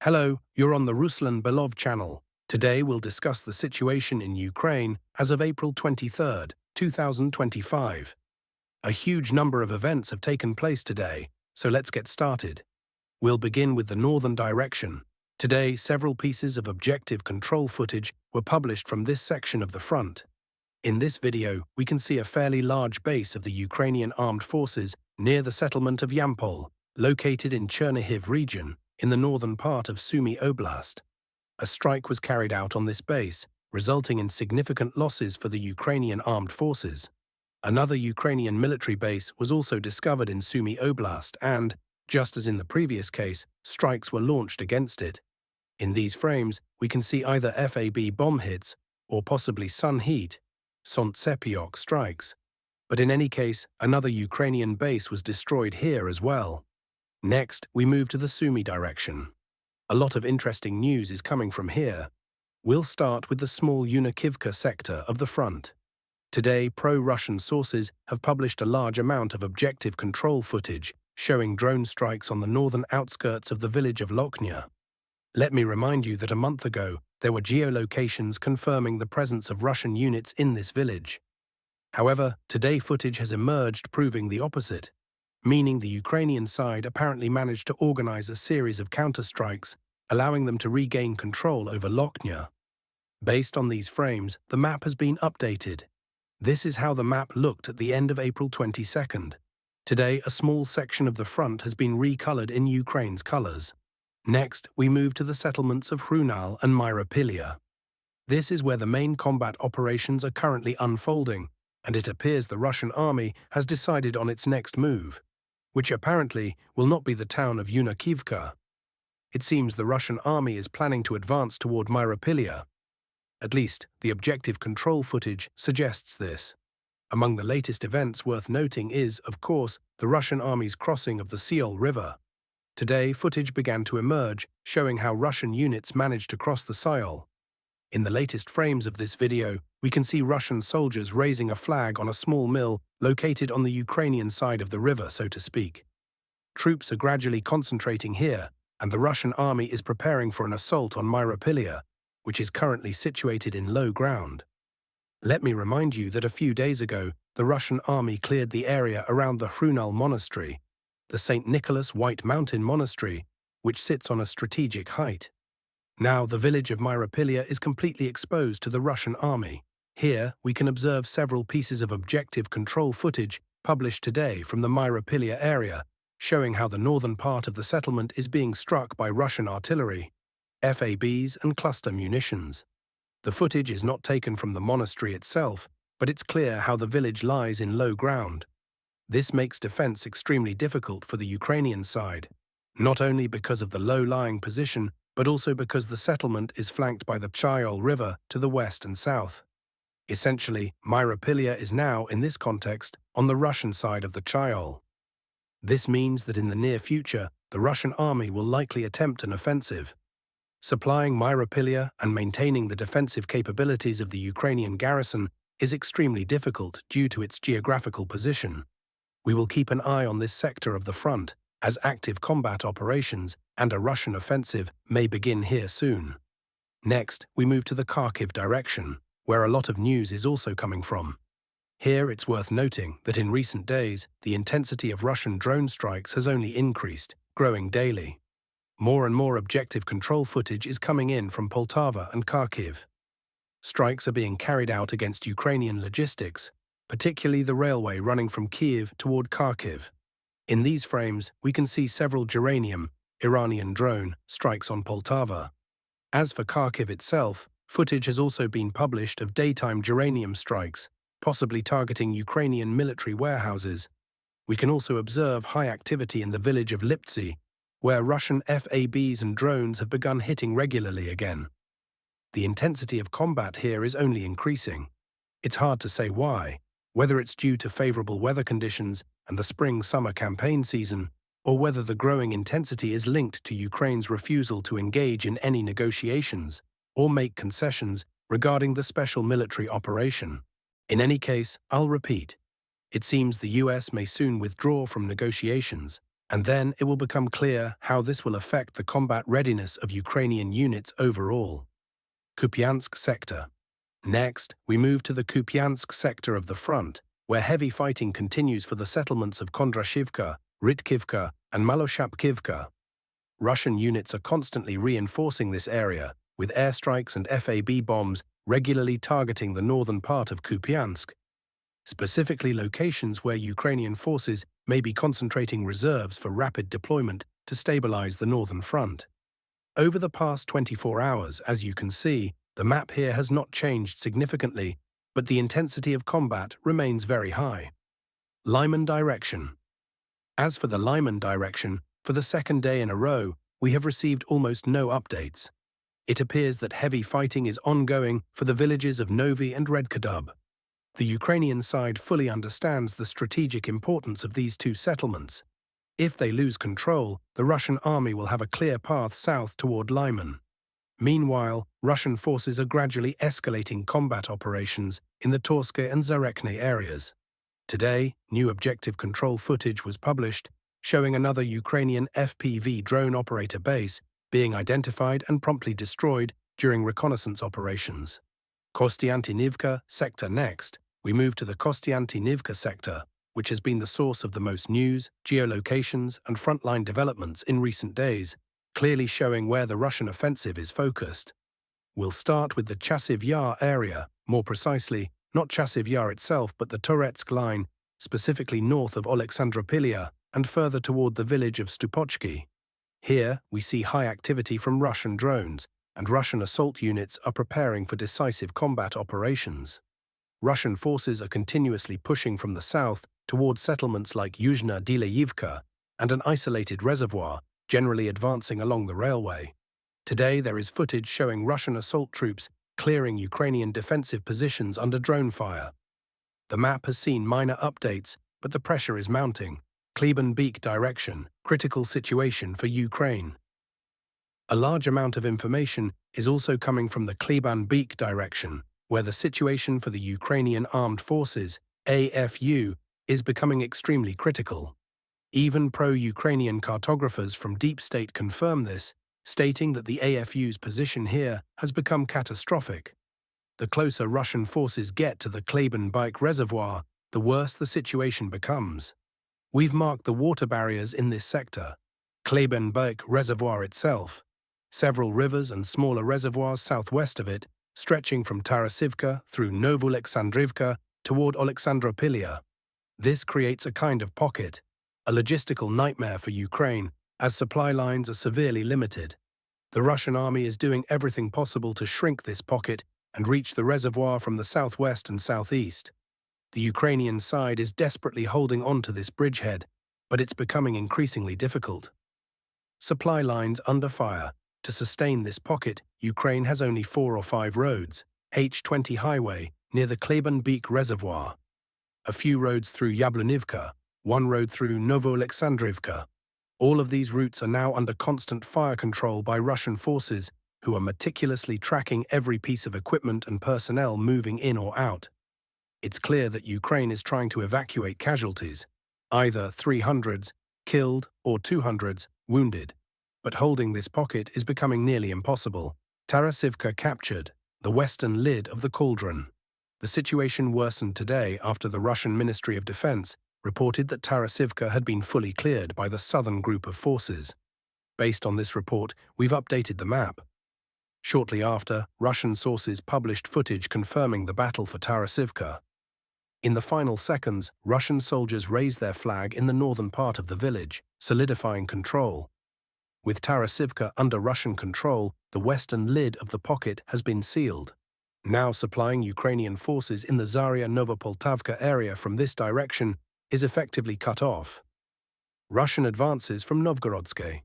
Hello, you're on the Ruslan Belov channel. Today we'll discuss the situation in Ukraine as of April 23rd, 2025. A huge number of events have taken place today, so let's get started. We'll begin with the northern direction. Today, several pieces of objective control footage were published from this section of the front. In this video, we can see a fairly large base of the Ukrainian armed forces near the settlement of Yampol, located in Chernihiv region, in the northern part of Sumy Oblast. A strike was carried out on this base, resulting in significant losses for the Ukrainian armed forces. Another Ukrainian military base was also discovered in Sumy Oblast and, just as in the previous case, strikes were launched against it. In these frames, we can see either FAB bomb hits or possibly sun heat, Sontsepiok strikes. But in any case, another Ukrainian base was destroyed here as well. Next, we move to the Sumy direction. A lot of interesting news is coming from here. We'll start with the small Unakivka sector of the front. Today, pro-Russian sources have published a large amount of objective control footage showing drone strikes on the northern outskirts of the village of Lochnia. Let me remind you that a month ago, there were geolocations confirming the presence of Russian units in this village. However, today footage has emerged proving the opposite, meaning the Ukrainian side apparently managed to organize a series of counterstrikes, allowing them to regain control over Lochnia. Based on these frames, the map has been updated. This is how the map looked at the end of April 22nd. Today, a small section of the front has been recolored in Ukraine's colors. Next, we move to the settlements of Hrunal and Myropilia. This is where the main combat operations are currently unfolding, and it appears the Russian army has decided on its next move, which apparently will not be the town of Unakivka. It seems the Russian army is planning to advance toward Myropilia. At least, the objective control footage suggests this. Among the latest events worth noting is, of course, the Russian army's crossing of the Siol River. Today, footage began to emerge, showing how Russian units managed to cross the Siol. In the latest frames of this video, we can see Russian soldiers raising a flag on a small mill located on the Ukrainian side of the river, so to speak. Troops are gradually concentrating here, and the Russian army is preparing for an assault on Myropilia, which is currently situated in low ground. Let me remind you that a few days ago, the Russian army cleared the area around the Hrunal monastery, the St. Nicholas White Mountain Monastery, which sits on a strategic height. Now, the village of Myropilia is completely exposed to the Russian army. Here, we can observe several pieces of objective control footage published today from the Myropilia area, showing how the northern part of the settlement is being struck by Russian artillery, FABs and cluster munitions. The footage is not taken from the monastery itself, but it's clear how the village lies in low ground. This makes defense extremely difficult for the Ukrainian side, not only because of the low-lying position, but also because the settlement is flanked by the Pchayol River to the west and south. Essentially, Myropilia is now, in this context, on the Russian side of the Pchayol. This means that in the near future, the Russian army will likely attempt an offensive. Supplying Myropilia and maintaining the defensive capabilities of the Ukrainian garrison is extremely difficult due to its geographical position. We will keep an eye on this sector of the front, as active combat operations and a Russian offensive may begin here soon. Next, we move to the Kharkiv direction, where a lot of news is also coming from. Here it's worth noting that in recent days, the intensity of Russian drone strikes has only increased, growing daily. More and more objective control footage is coming in from Poltava and Kharkiv. Strikes are being carried out against Ukrainian logistics, particularly the railway running from Kiev toward Kharkiv. In these frames, we can see several geranium, Iranian drone, strikes on Poltava. As for Kharkiv itself, footage has also been published of daytime geranium strikes, possibly targeting Ukrainian military warehouses. We can also observe high activity in the village of Liptsy, where Russian FABs and drones have begun hitting regularly again. The intensity of combat here is only increasing. It's hard to say why, whether it's due to favorable weather conditions and the spring-summer campaign season, or whether the growing intensity is linked to Ukraine's refusal to engage in any negotiations or make concessions regarding the special military operation. In any case, I'll repeat, it seems the US may soon withdraw from negotiations, And then it will become clear how this will affect the combat readiness of Ukrainian units overall. Kupiansk sector. Next, we move to the Kupiansk sector of the front, where heavy fighting continues for the settlements of Kondrashivka, Rytkivka, and Maloshapkivka. Russian units are constantly reinforcing this area, with airstrikes and FAB bombs regularly targeting the northern part of Kupiansk, specifically locations where Ukrainian forces may be concentrating reserves for rapid deployment to stabilize the northern front. Over the past 24 hours, as you can see, the map here has not changed significantly, but the intensity of combat remains very high. Lyman direction. As for the Lyman direction, for the second day in a row, we have received almost no updates. It appears that heavy fighting is ongoing for the villages of Novi and Redkadub. The Ukrainian side fully understands the strategic importance of these two settlements. If they lose control, the Russian army will have a clear path south toward Lyman. Meanwhile, Russian forces are gradually escalating combat operations in the Torsk and Zarekne areas. Today, new objective control footage was published, showing another Ukrainian FPV drone operator base being identified and promptly destroyed during reconnaissance operations. Konstantinovka sector next. We move to the Konstantinovka sector, which has been the source of the most news, geolocations, and frontline developments in recent days, clearly showing where the Russian offensive is focused. We'll start with the Chasiv Yar area, more precisely, not Chasiv Yar itself but the Toretsk line, specifically north of Myropilia and further toward the village of Stupochki. Here, we see high activity from Russian drones, and Russian assault units are preparing for decisive combat operations. Russian forces are continuously pushing from the south toward settlements like Yuzhna Dilayivka and an isolated reservoir, generally advancing along the railway. Today there is footage showing Russian assault troops clearing Ukrainian defensive positions under drone fire. The map has seen minor updates, but the pressure is mounting. Klyben Beak direction, critical situation for Ukraine. A large amount of information is also coming from the Klyben Beak direction, where the situation for the Ukrainian Armed Forces, AFU, is becoming extremely critical. Even pro-Ukrainian cartographers from Deep State confirm this, stating that the AFU's position here has become catastrophic. The closer Russian forces get to the Klyben Beak reservoir, the worse the situation becomes. We've marked the water barriers in this sector. Klyben Beak reservoir itself, several rivers and smaller reservoirs southwest of it, stretching from Tarasiivka through Novoalexandrivka toward Myropilia. This creates a kind of pocket, a logistical nightmare for Ukraine, as supply lines are severely limited. The Russian army is doing everything possible to shrink this pocket and reach the reservoir from the southwest and southeast. The Ukrainian side is desperately holding on to this bridgehead, but it's becoming increasingly difficult. Supply lines under fire. To sustain this pocket, Ukraine has only 4 or 5 roads, H20 highway near the Klyben Beak reservoir, a few roads through Yablonivka, 1 road through Novoalexandrivka. All of these routes are now under constant fire control by Russian forces, who are meticulously tracking every piece of equipment and personnel moving in or out. It's clear that Ukraine is trying to evacuate casualties, either 300s killed or 200s wounded. But holding this pocket is becoming nearly impossible. Tarasiivka captured, the western lid of the cauldron. The situation worsened today after the Russian Ministry of Defense reported that Tarasiivka had been fully cleared by the southern group of forces. Based on this report, we've updated the map. Shortly after, Russian sources published footage confirming the battle for Tarasiivka. In the final seconds, Russian soldiers raised their flag in the northern part of the village, solidifying control. With Tarasiivka under Russian control, the western lid of the pocket has been sealed. Now supplying Ukrainian forces in the Zaria-Novopoltavka area from this direction is effectively cut off. Russian advances from Novgorodsk.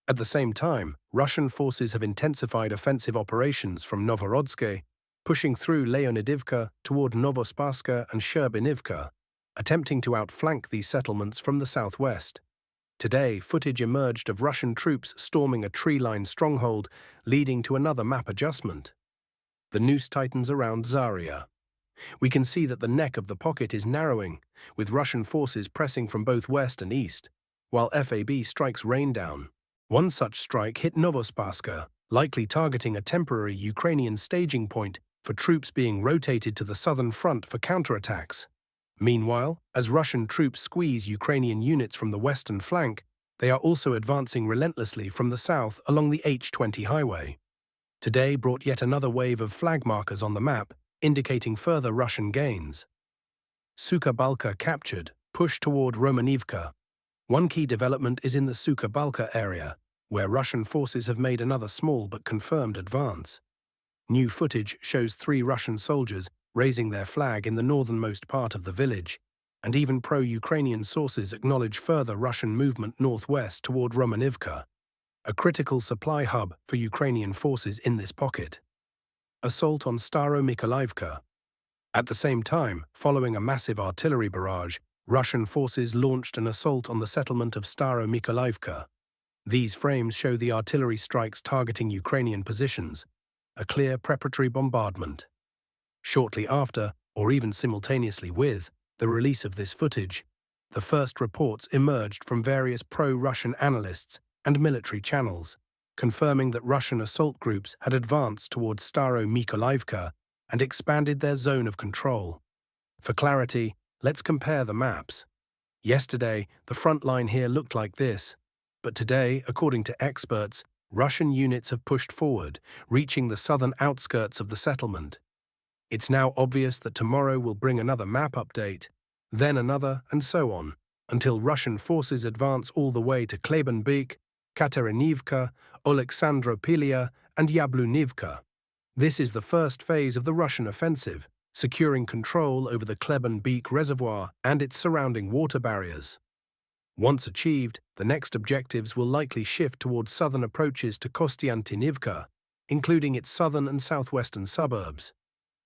At the same time, Russian forces have intensified offensive operations from Novorodsk, pushing through Leonidivka toward Novospaska and Sherbinivka, attempting to outflank these settlements from the southwest. Today, footage emerged of Russian troops storming a tree-lined stronghold, leading to another map adjustment. The noose tightens around Zaria. We can see that the neck of the pocket is narrowing, with Russian forces pressing from both west and east. while FAB strikes rain down. One such strike hit Novospaska, likely targeting a temporary Ukrainian staging point for troops being rotated to the southern front for counterattacks. Meanwhile, as Russian troops squeeze Ukrainian units from the western flank, they are also advancing relentlessly from the south along the H20 highway. Today brought yet another wave of flag markers on the map, indicating further Russian gains. Suka Balka captured, pushed toward Romanivka. One key development is in the Suka Balka area, where Russian forces have made another small but confirmed advance. New footage shows 3 Russian soldiers raising their flag in the northernmost part of the village, and even pro-Ukrainian sources acknowledge further Russian movement northwest toward Romanivka, a critical supply hub for Ukrainian forces in this pocket. Assault on Staromykolivka. At the same time, following a massive artillery barrage, Russian forces launched an assault on the settlement of Staromykolivka. These frames show the artillery strikes targeting Ukrainian positions, a clear preparatory bombardment. Shortly after, or even simultaneously with, the release of this footage, the first reports emerged from various pro-Russian analysts and military channels, confirming that Russian assault groups had advanced towards Staromykolivka and expanded their zone of control. For clarity, let's compare the maps. Yesterday, the front line here looked like this, but today, according to experts, Russian units have pushed forward, reaching the southern outskirts of the settlement. It's now obvious that tomorrow will bring another map update, then another, and so on, until Russian forces advance all the way to Klyben, Katerinivka, Oleksandropilia, and Yablunivka. This is the first phase of the Russian offensive, securing control over the Klyben reservoir and its surrounding water barriers. Once achieved, the next objectives will likely shift towards southern approaches to Konstantinovka, including its southern and southwestern suburbs.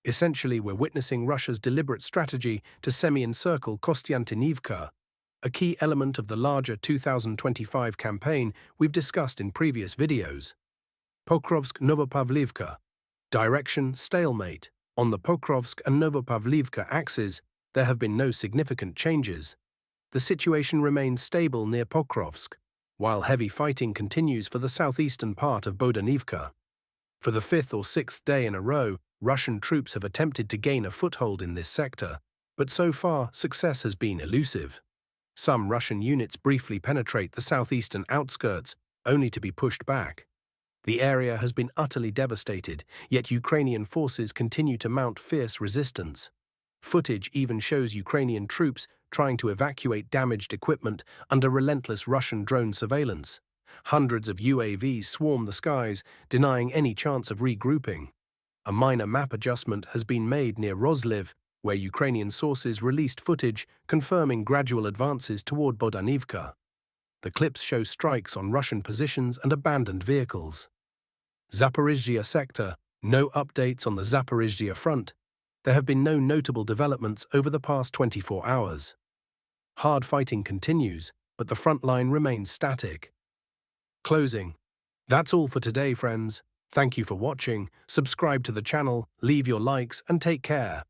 Essentially, we're witnessing Russia's deliberate strategy to semi-encircle Konstantinovka, a key element of the larger 2025 campaign we've discussed in previous videos. Pokrovsk, Novopavlivka. Direction: stalemate. On the Pokrovsk and Novopavlivka axes, there have been no significant changes. The situation remains stable near Pokrovsk, while heavy fighting continues for the southeastern part of Bodanivka. For the 5th or 6th day in a row, Russian troops have attempted to gain a foothold in this sector, but so far success has been elusive. Some Russian units briefly penetrate the southeastern outskirts, only to be pushed back. The area has been utterly devastated, yet Ukrainian forces continue to mount fierce resistance. Footage even shows Ukrainian troops trying to evacuate damaged equipment under relentless Russian drone surveillance. Hundreds of UAVs swarm the skies, denying any chance of regrouping. A minor map adjustment has been made near Rozliv, where Ukrainian sources released footage confirming gradual advances toward Bodanivka. The clips show strikes on Russian positions and abandoned vehicles. Zaporoizhzhia sector, no updates on the Zaporoizhzhia front. There have been no notable developments over the past 24 hours. Hard fighting continues, but the front line remains static. Closing. That's all for today, friends. Thank you for watching. Subscribe to the channel, leave your likes, and take care.